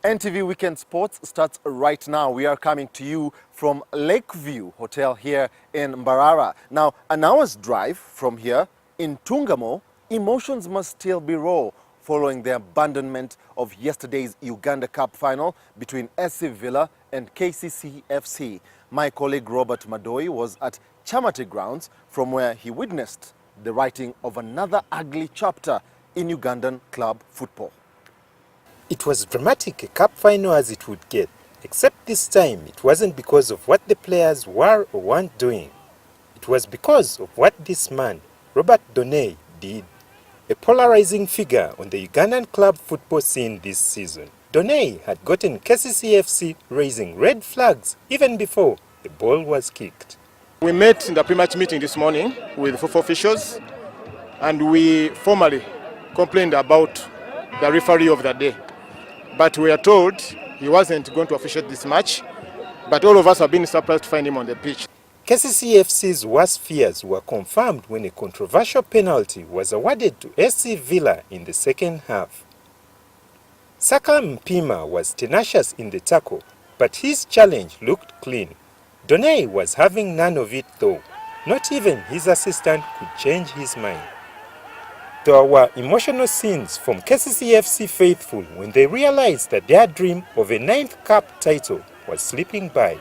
NTV Weekend Sports starts right now. We are coming to you from Lakeview Hotel here in Mbarara. Now, an hour's drive from here in Ntungamo, emotions must still be raw following the abandonment of yesterday's Uganda Cup final between SC Villa and KCC FC. My colleague Robert Madoi was at Kyamate grounds from where he witnessed the writing of another ugly chapter in Ugandan club football. It was dramatic, a cup final as it would get, except this time it wasn't because of what the players were or weren't doing. It was because of what this man, Robert Doney, did. A polarizing figure on the Ugandan club football scene this season. Doney had gotten KCC FC raising red flags even before the ball was kicked. We met in the pre-match meeting this morning with football officials and we formally complained about the referee of the day. But we are told he wasn't going to officiate this match, but all of us have been surprised to find him on the pitch. KCC FC's worst fears were confirmed when a controversial penalty was awarded to SC Villa in the second half. Saka Mpima was tenacious in the tackle, but his challenge looked clean. Doney was having none of it though. Not even his assistant could change his mind. There were emotional scenes from KCC FC faithful when they realized that their dream of a 9th cup title was slipping by.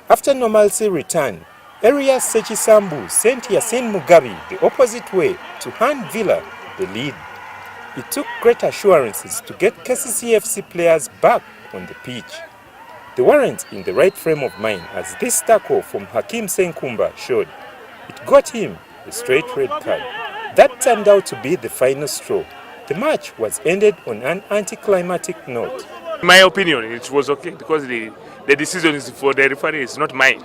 After normalcy returned, Elias Sechisambu sent Yasin Mugabi the opposite way to hand Villa the lead. It took great assurances to get KCC FC players back on the pitch. They weren't in the right frame of mind, as this tackle from Hakim Senkumba showed. It got him a straight red card. That turned out to be the final straw. The match was ended on an anticlimactic note. In my opinion, it was okay because the decision is for the referee, it's not mine.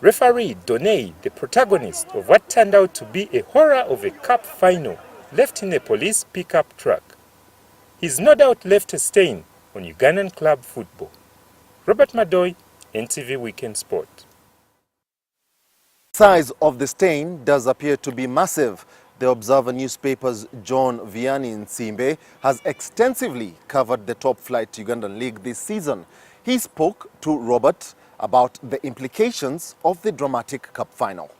Referee Doney, the protagonist of what turned out to be a horror of a cup final, left in a police pickup truck. He's no doubt left a stain on Ugandan club football. Robert Madoi, NTV Weekend Sport. The size of the stain does appear to be massive. The Observer newspaper's John Vianney Nsimbe has extensively covered the top-flight Ugandan league this season. He spoke to Robert about the implications of the dramatic cup final.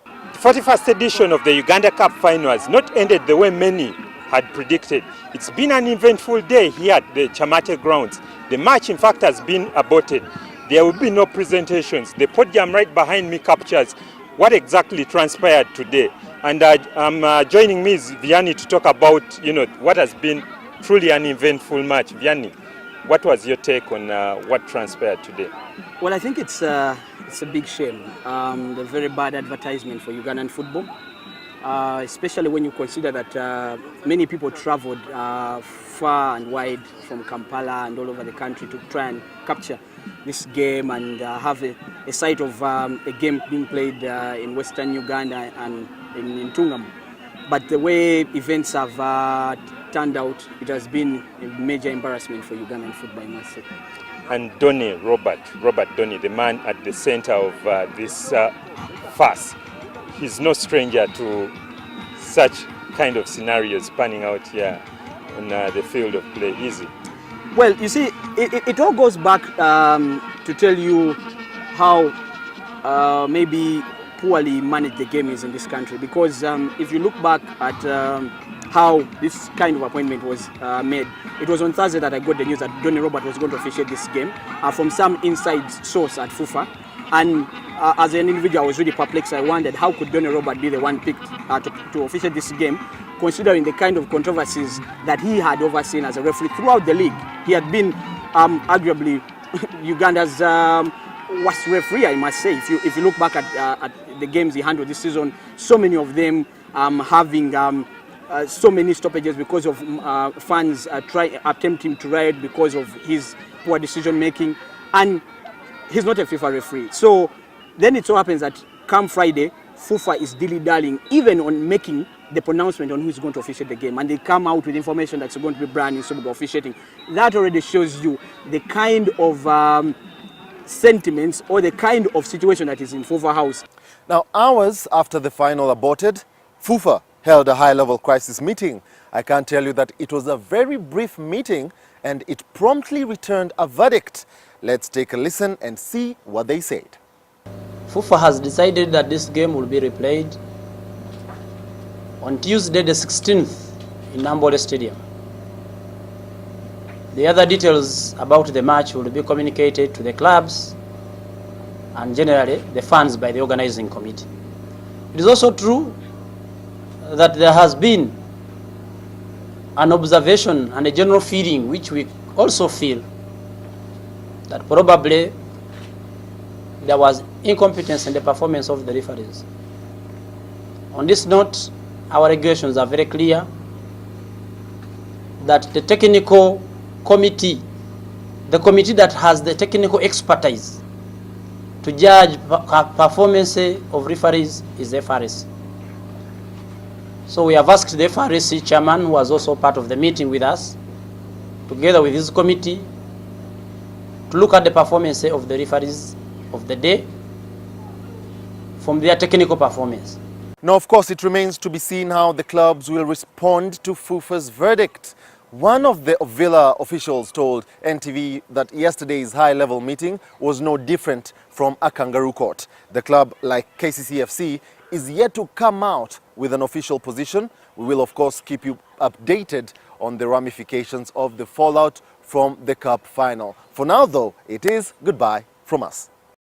The 41st edition of the Uganda Cup final has not ended the way many had predicted. It's been an eventful day here at the Kyamate grounds. The match, in fact, has been aborted. There will be no presentations. The podium right behind me captures what exactly transpired today. And joining me is Vianney to talk about, what has been truly an eventful match. Vianney, what was your take on what transpired today? Well, I think it's a big shame. A very bad advertisement for Ugandan football, especially when you consider that many people traveled far and wide from Kampala and all over the country to try and capture this game and have a sight of a game being played in Western Uganda and in Ntungamo. But the way events have turned out, it has been a major embarrassment for Ugandan football, I must say. And Doney, Robert Doney, the man at the center of this farce, he's no stranger to such kind of scenarios panning out here on the field of play. Easy. Well, you see, it all goes back to tell you how maybe poorly managed the game is in this country. Because if you look back at how this kind of appointment was made, it was on Thursday that I got the news that Doney Robert was going to officiate this game from some inside source at FIFA. And as an individual, I was really perplexed. I wondered how could Doney Robert be the one picked to officiate this game, considering the kind of controversies that he had overseen as a referee throughout the league. He had been arguably Uganda's worst referee, I must say. If you look back at the games he handled this season, so many of them having so many stoppages because of fans attempting to riot because of his poor decision making, and he's not a FIFA referee. So then it so happens that come Friday, FIFA is dilly-dallying even on making the pronouncement on who's going to officiate the game, and they come out with information that's going to be Brian Nsubuga officiating. That already shows you the kind of sentiments or the kind of situation that is in FIFA House. Now, hours after the final aborted, FUFA held a high-level crisis meeting. I can tell you that it was a very brief meeting and it promptly returned a verdict. Let's take a listen and see what they said. FUFA has decided that this game will be replayed on Tuesday the 16th in Nambole Stadium. The other details about the match will be communicated to the clubs and generally the fans by the organizing committee. It is also true that there has been an observation and a general feeling which we also feel that probably there was incompetence in the performance of the referees. On this note, our regulations are very clear that the technical committee, the committee that has the technical expertise to judge performance of referees is the FRC. So we have asked the FRC chairman, who was also part of the meeting with us, together with his committee, to look at the performance of the referees of the day from their technical performance. Now, of course, it remains to be seen how the clubs will respond to FUFA's verdict. One of the Villa officials told NTV that yesterday's high-level meeting was no different from a kangaroo court. The club, like KCC is yet to come out with an official position. We will, of course, keep you updated on the ramifications of the fallout from the cup final. For now, though, it is goodbye from us.